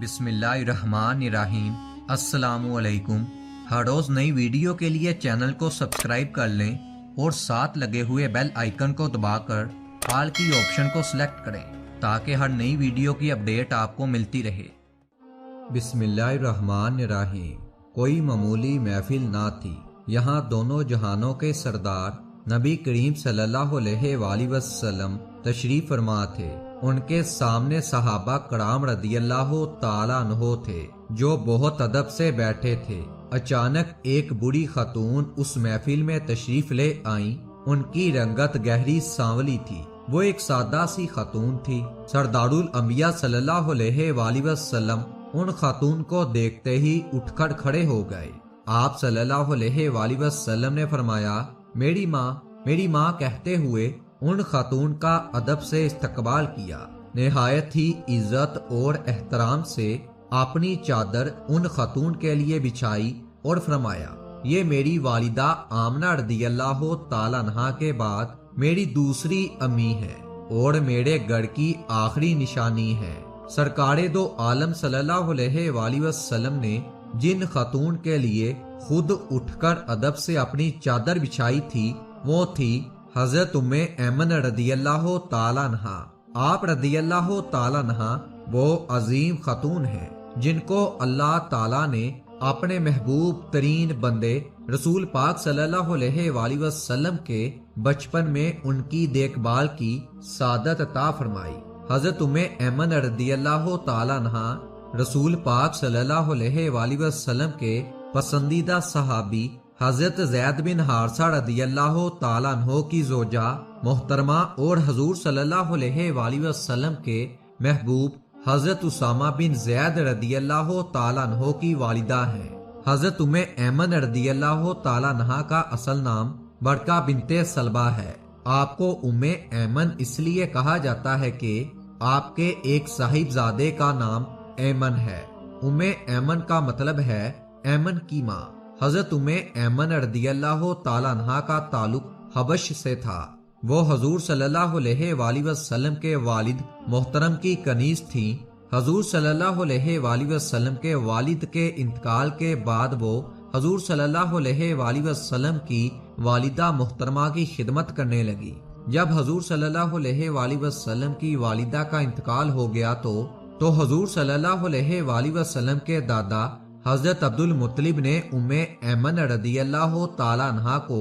بسم اللہ الرحمن الرحیم۔ السلام علیکم۔ ہر روز نئی ویڈیو کے لیے چینل کو سبسکرائب کر لیں اور ساتھ لگے ہوئے بیل آئیکن کو دبا کر آل کی آپشن کو سلیکٹ کریں تاکہ ہر نئی ویڈیو کی اپڈیٹ آپ کو ملتی رہے۔ بسم اللہ الرحمن الرحیم۔ کوئی معمولی محفل نہ تھی، یہاں دونوں جہانوں کے سردار نبی کریم صلی اللہ علیہ وآلہ وسلم تشریف فرما تھے۔ ان کے سامنے صحابہ کرام رضی اللہ تعالیٰ عنہ تھے جو بہت ادب سے بیٹھے تھے۔ اچانک ایک بوڑھی خاتون اس محفل میں تشریف لے آئیں۔ ان کی رنگت گہری سانولی تھی، وہ ایک سادہ سی خاتون تھی۔ سردار الانبیاء صلی اللہ علیہ وآلہ وسلم ان خاتون کو دیکھتے ہی اٹھ کر کھڑے ہو گئے۔ آپ صلی اللہ علیہ وآلہ وسلم نے فرمایا، میری ماں کہتے ہوئے ان خاتون کا ادب سے استقبال کیا۔ نہایت ہی عزت اور احترام سے اپنی چادر ان خاتون کے لیے بچھائی اور فرمایا، یہ میری والدہ آمنہ رضی اللہ تعالیٰ عنہا کے بعد میری دوسری امی ہے اور میرے گھر کی آخری نشانی ہے۔ سرکار دو عالم صلی اللہ علیہ وآلہ وسلم نے جن خاتون کے لیے خود اٹھ کر ادب سے اپنی چادر بچھائی تھی وہ تھی حضرت ام ایمن رضی اللہ تعالیٰ عنہا۔ آپ رضی اللہ تعالیٰ عنہا وہ عظیم خاتون ہیں جن کو اللہ تعالیٰ نے اپنے محبوب ترین بندے رسول پاک صلی اللہ علیہ وآلہ وسلم کے بچپن میں ان کی دیکھ بھال کی سعادت عطا فرمائی۔ حضرت ام ایمن رضی اللہ تعالیٰ عنہا رسول پاک صلی اللہ علیہ وآلہ وسلم کے پسندیدہ صحابی حضرت زید بن حارثہ رضی اللہ تعالیٰ عنہ کی زوجہ محترمہ اور حضور صلی اللہ علیہ وآلہ وسلم کے محبوب حضرت اسامہ بن زید رضی اللہ تعالیٰ عنہ کی والدہ ہیں۔ حضرت ام ایمن رضی اللہ تعالیٰ عنہ کا اصل نام برقہ بنت سلبہ ہے۔ آپ کو ام ایمن اس لیے کہا جاتا ہے کہ آپ کے ایک صاحبزادے کا نام ایمن ہے۔ ام ایمن کا مطلب ہے ایمن کی ماں۔ حضرت ام ایمن رضی اللہ تعالیٰ عنہ کا تعلق حبش سے تھا۔ وہ حضور صلی اللہ علیہ وآلہ وسلم کے والد محترم کی کنیز تھیں۔ حضور صلی اللہ علیہ وآلہ وسلم کے والد کے انتقال کے بعد وہ حضور صلی اللہ علیہ وآلہ وسلم کی والدہ محترمہ کی خدمت کرنے لگی۔ جب حضور صلی اللہ علیہ وآلہ وسلم کی والدہ کا انتقال ہو گیا تو حضور صلی اللہ علیہ وآلہ وسلم کے دادا حضرت عبد المطلب نے ام ایمن رضی اللہ تعالیٰ عنہ کو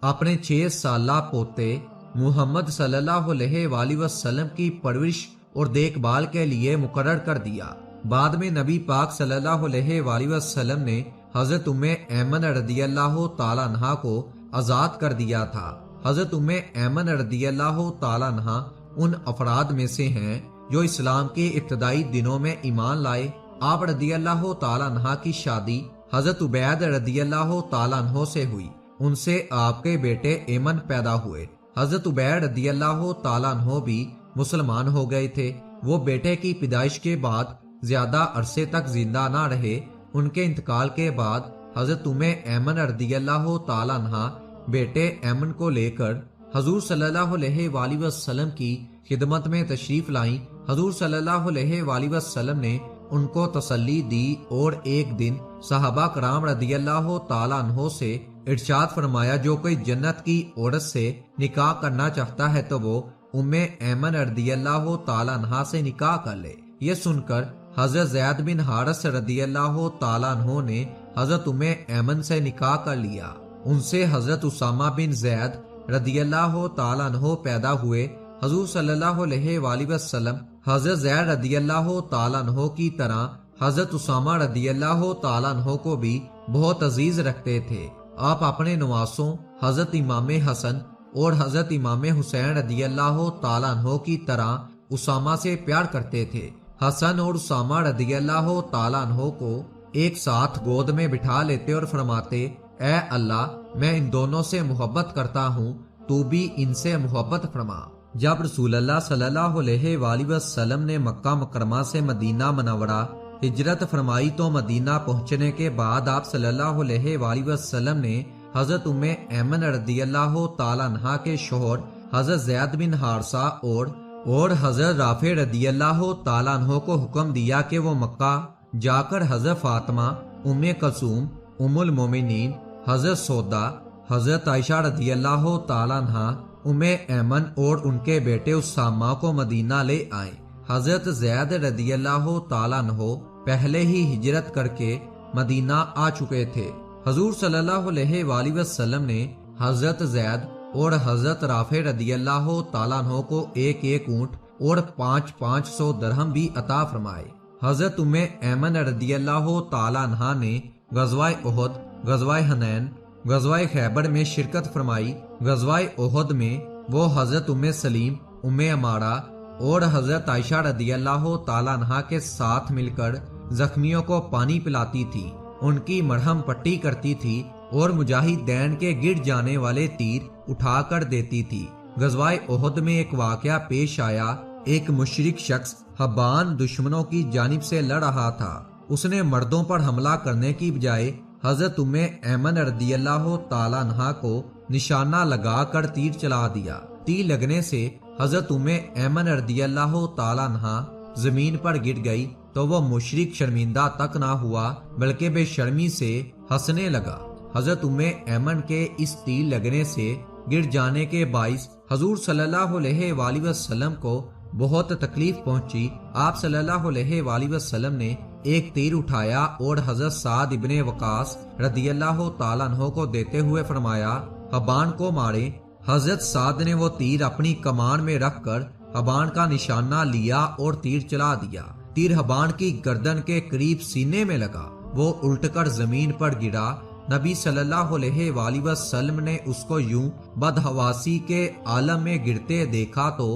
اپنے 6 سالہ پوتے محمد صلی اللہ علیہ وآلہ وسلم کی پرورش اور دیکھ بھال کے لیے مقرر کر دیا۔ بعد میں نبی پاک صلی اللہ علیہ وآلہ وسلم نے حضرت ام ایمن رضی اللہ تعالیٰ عنہ کو آزاد کر دیا تھا۔ حضرت ام ایمن رضی اللہ تعالیٰ عنہ ان افراد میں سے ہیں جو اسلام کے ابتدائی دنوں میں ایمان لائے۔ آپ رضی اللہ تعالیٰ عنہ کی شادی حضرت عبید رضی اللہ تعالیٰ عنہ سے ہوئی۔ ان سے آپ کے بیٹے ایمن پیدا ہوئے۔ حضرت عبید رضی اللہ تعالیٰ عنہ بھی مسلمان ہو گئے تھے۔ وہ بیٹے کی پیدائش کے بعد زیادہ عرصے تک زندہ نہ رہے۔ ان کے انتقال کے بعد حضرت ام ایمن رضی اللہ تعالیٰ عنہ بیٹے ایمن کو لے کر حضور صلی اللہ علیہ وآلہ وسلم کی خدمت میں تشریف لائیں۔ حضور صلی اللہ علیہ وآلہ وسلم نے ان کو تسلی دی اور ایک دن صحابہ کرام رضی اللہ تعالیٰ عنہ سے ارشاد فرمایا، جو کوئی جنت کی عورت سے نکاح کرنا چاہتا ہے تو وہ ام ایمن رضی اللہ تعالیٰ عنہ سے نکاح کر لے۔ یہ سن کر حضرت زید بن حارث رضی اللہ تعالیٰ عنہ نے حضرت ام ایمن سے نکاح کر لیا۔ ان سے حضرت اسامہ بن زید رضی اللہ تعالیٰ عنہ پیدا ہوئے۔ حضور صلی اللہ علیہ وآلہ وسلم حضرت زید رضی اللہ تعالیٰ عنہ کی طرح حضرت اسامہ رضی اللہ تعالیٰ عنہ کو بھی بہت عزیز رکھتے تھے۔ آپ اپنے نواسوں حضرت امام حسن اور حضرت امام حسین رضی اللہ تعالیٰ عنہ کی طرح اسامہ سے پیار کرتے تھے۔ حسن اور اسامہ رضی اللہ تعالیٰ عنہ کو ایک ساتھ گود میں بٹھا لیتے اور فرماتے، اے اللہ، میں ان دونوں سے محبت کرتا ہوں، تو بھی ان سے محبت فرما۔ جب رسول اللہ صلی اللہ علیہ وآلہ وسلم نے مکہ مکرمہ سے مدینہ منورہ ہجرت فرمائی تو مدینہ پہنچنے کے بعد آپ صلی اللہ علیہ وآلہ وسلم نے حضرت ام ایمن رضی اللہ تعالیٰ عنہ کے شوہر حضرت زید بن حارثہ اور اور حضرت رافع رضی اللہ تعالیٰ عنہ کو حکم دیا کہ وہ مکہ جا کر حضرت فاطمہ، ام کلثوم، ام المومنین، حضرت سودا، حضرت عائشہ رضی اللہ تعالیٰ عنہ، ام ایمن اور ان کے بیٹے اسامہ کو مدینہ لے آئیں۔ حضرت زید رضی اللہ تعالیٰ عنہ پہلے ہی ہجرت کر کے مدینہ آ چکے تھے۔ حضور صلی اللہ علیہ وآلہ وسلم نے حضرت زید اور حضرت رافع رضی اللہ تعالیٰ عنہ کو ایک ایک اونٹ اور 500 درہم بھی عطا فرمائے۔ حضرت ام ایمن رضی اللہ تعالیٰ عنہ نے غزوہ احد، غزوہ حنین، غزوہ خیبر میں شرکت فرمائی۔ غزوہ احد میں وہ حضرت ام سلیم، ام عمارہ اور حضرت عائشہ رضی اللہ تعالیٰ عنہ کے ساتھ مل کر زخمیوں کو پانی پلاتی تھی، ان کی مرہم پٹی کرتی تھی اور مجاہدین کے گر جانے والے تیر اٹھا کر دیتی تھی۔ غزوہ احد میں ایک واقعہ پیش آیا۔ ایک مشرک شخص حبان دشمنوں کی جانب سے لڑ رہا تھا۔ اس نے مردوں پر حملہ کرنے کی بجائے حضرت ام ایمن رضی اللہ تعالیٰ عنہ کو نشانہ لگا کر تیر چلا دیا۔ تیر لگنے سے حضرت ام ایمن رضی اللہ تعالیٰ عنہ زمین پر گر گئی تو وہ مشرک شرمندہ تک نہ ہوا بلکہ بے شرمی سے ہنسنے لگا۔ حضرت ام ایمن کے اس تیر لگنے سے گر جانے کے باعث حضور صلی اللہ علیہ وآلہ وسلم کو بہت تکلیف پہنچی۔ آپ صلی اللہ علیہ وآلہ وسلم نے ایک تیر اٹھایا اور حضرت سعد ابن وقاص رضی اللہ تعالیٰ عنہ کو دیتے ہوئے فرمایا حبان کو مارے۔ حضرت سعد نے وہ تیر اپنی کمان میں رکھ کر حبان کا نشانہ لیا اور تیر چلا دیا۔ تیر حبان کی گردن کے قریب سینے میں لگا، وہ الٹ کر زمین پر گرا۔ نبی صلی اللہ علیہ وآلہ وسلم نے اس کو یوں بدحواسی کے عالم میں گرتے دیکھا تو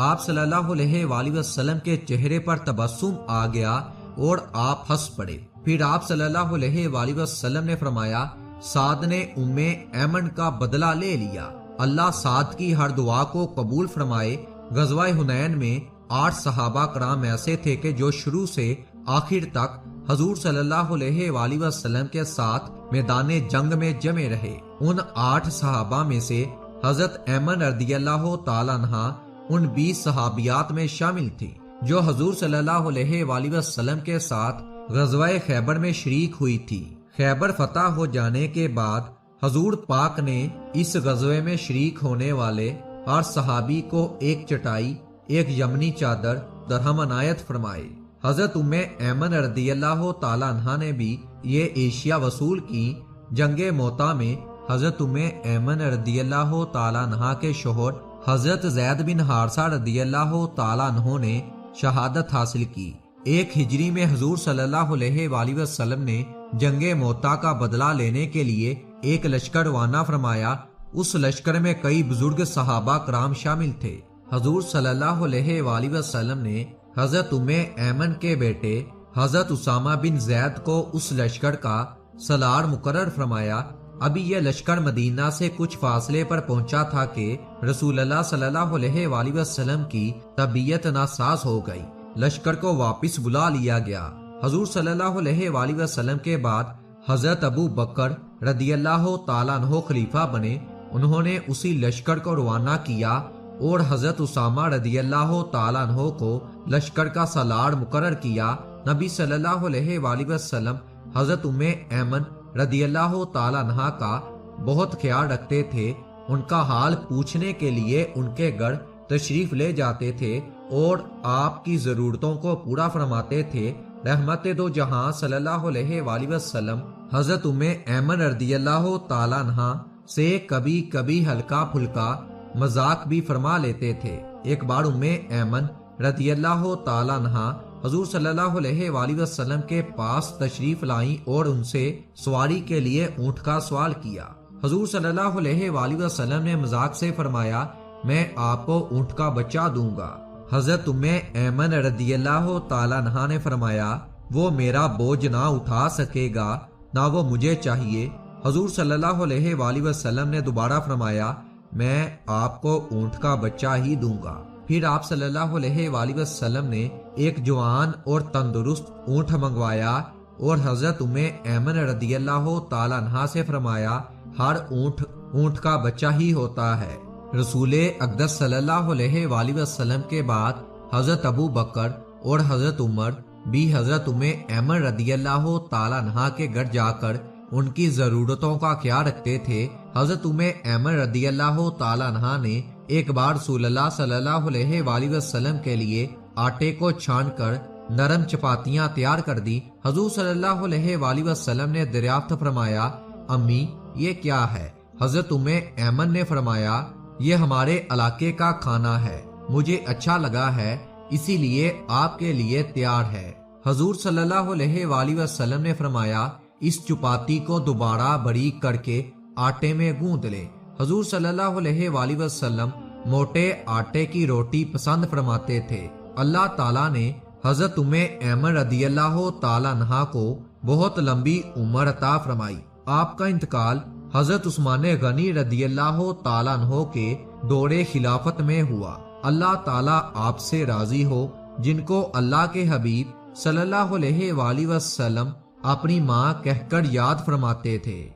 آپ صلی اللہ علیہ وآلہ وسلم کے چہرے پر تبسم آ گیا اور آپ ہنس پڑے۔ پھر آپ صلی اللہ علیہ وآلہ وسلم نے فرمایا سعد نے ام ایمن کا بدلہ لے لیا، اللہ سعد کی ہر دعا کو قبول فرمائے۔ غزوہ حنین میں 8 صحابہ کرام ایسے تھے کہ جو شروع سے آخر تک حضور صلی اللہ علیہ وآلہ وسلم کے ساتھ میدان جنگ میں جمے رہے۔ ان 8 صحابہ میں سے حضرت ایمن رضی اللہ تعالیٰ عنہ ان 20 صحابیات میں شامل تھی جو حضور صلی اللہ علیہ وآلہ وسلم کے ساتھ غزوہ خیبر میں شریک ہوئی تھی۔ خیبر فتح ہو جانے کے بعد حضور پاک نے اس غزوے میں شریک ہونے والے ہر صحابی کو ایک چٹائی، ایک یمنی چادر درہم عنایت فرمائے۔ حضرت ام ایمن رضی اللہ تعالیٰ عنہ نے بھی یہ اشیاء وصول کی۔ جنگ موتا میں حضرت ام ایمن رضی اللہ تعالیٰ عنہ کے شوہر حضرت زید بن حارثہ رضی اللہ تعالیٰ عنہ نے شہادت حاصل کی۔ 1 ہجری میں حضور صلی اللہ علیہ وآلہ وسلم نے جنگ موتا کا بدلہ لینے کے لیے ایک لشکر روانہ فرمایا۔ اس لشکر میں کئی بزرگ صحابہ کرام شامل تھے۔ حضور صلی اللہ علیہ وآلہ وسلم نے حضرت ام ایمن کے بیٹے حضرت اسامہ بن زید کو اس لشکر کا سالار مقرر فرمایا۔ ابھی یہ لشکر مدینہ سے کچھ فاصلے پر پہنچا تھا کہ رسول اللہ صلی اللہ علیہ وآلہ وسلم کی طبیعت ناساز ہو گئی۔ لشکر کو واپس بلا لیا گیا۔ حضور صلی اللہ علیہ وآلہ وسلم کے بعد حضرت ابو بکر رضی اللہ تعالیٰ عنہ خلیفہ بنے۔ انہوں نے اسی لشکر کو روانہ کیا اور حضرت اسامہ رضی اللہ تعالیٰ عنہ کو لشکر کا سالار مقرر کیا۔ نبی صلی اللہ علیہ وآلہ وسلم حضرت ام ایمن رضی اللہ تعالیٰ عنہ کا بہت خیال رکھتے تھے۔ ان کا حال پوچھنے کے لیے ان کے گھر تشریف لے جاتے تھے اور آپ کی ضرورتوں کو پورا فرماتے تھے۔ رحمت دو جہاں صلی اللہ علیہ وآلہ وسلم حضرت ام ایمن رضی اللہ تعالیٰ عنہ سے کبھی کبھی ہلکا پھلکا مذاق بھی فرما لیتے تھے۔ ایک بار ام ایمن رضی اللہ تعالیٰ عنہ حضور صلی اللہ علیہ وآلہ وسلم کے پاس تشریف لائیں اور ان سے سواری کے لیے اونٹ کا سوال کیا۔ حضور صلی اللہ علیہ وآلہ وسلم نے مذاق سے فرمایا میں آپ کو اونٹ کا بچہ دوں گا۔ حضرت ام ایمن رضی اللہ تعالیٰ عنہ نے فرمایا وہ میرا بوجھ نہ اٹھا سکے گا نہ وہ مجھے چاہیے۔ حضور صلی اللہ علیہ وآلہ وسلم نے دوبارہ فرمایا میں آپ کو اونٹ کا بچہ ہی دوں گا۔ پھر آپ صلی اللہ علیہ وآلہ وسلم نے ایک جوان اور تندرست اونٹ منگوایا اور حضرت ام ایمن رضی اللہ تعالیٰ عنہ سے فرمایا ہر اونٹ کا بچہ ہی ہوتا ہے۔ رسول اقدس صلی اللہ علیہ وآلہ وسلم کے بعد حضرت ابو بکر اور حضرت عمر بھی حضرت ایمن رضی اللہ تعالیٰ عنہ کے گھر جا کر ان کی ضرورتوں کا خیال رکھتے تھے۔ حضرت ایمن رضی اللہ تعالیٰ عنہ نے ایک بار رسول اللہ صلی اللہ علیہ وآلہ وسلم کے لیے آٹے کو چھان کر نرم چپاتیاں تیار کر دی۔ حضور صلی اللہ علیہ وآلہ وسلم نے دریافت فرمایا، امی یہ کیا ہے؟ حضرت ایمن نے فرمایا، یہ ہمارے علاقے کا کھانا ہے، مجھے اچھا لگا ہے اسی لیے آپ کے لیے تیار ہے۔ حضور صلی اللہ علیہ وآلہ وسلم نے فرمایا، اس چپاتی کو دوبارہ باریک کر کے آٹے میں گوندھ لے۔ حضور صلی اللہ علیہ وآلہ وسلم موٹے آٹے کی روٹی پسند فرماتے تھے۔ اللہ تعالیٰ نے حضرت ایمن رضی اللہ تعالیٰ عنہ کو بہت لمبی عمر عطا فرمائی۔ آپ کا انتقال حضرت عثمان غنی رضی اللہ تعالیٰ عنہ کے دور خلافت میں ہوا۔ اللہ تعالیٰ آپ سے راضی ہو، جن کو اللہ کے حبیب صلی اللہ علیہ وآلہ وسلم اپنی ماں کہہ کر یاد فرماتے تھے۔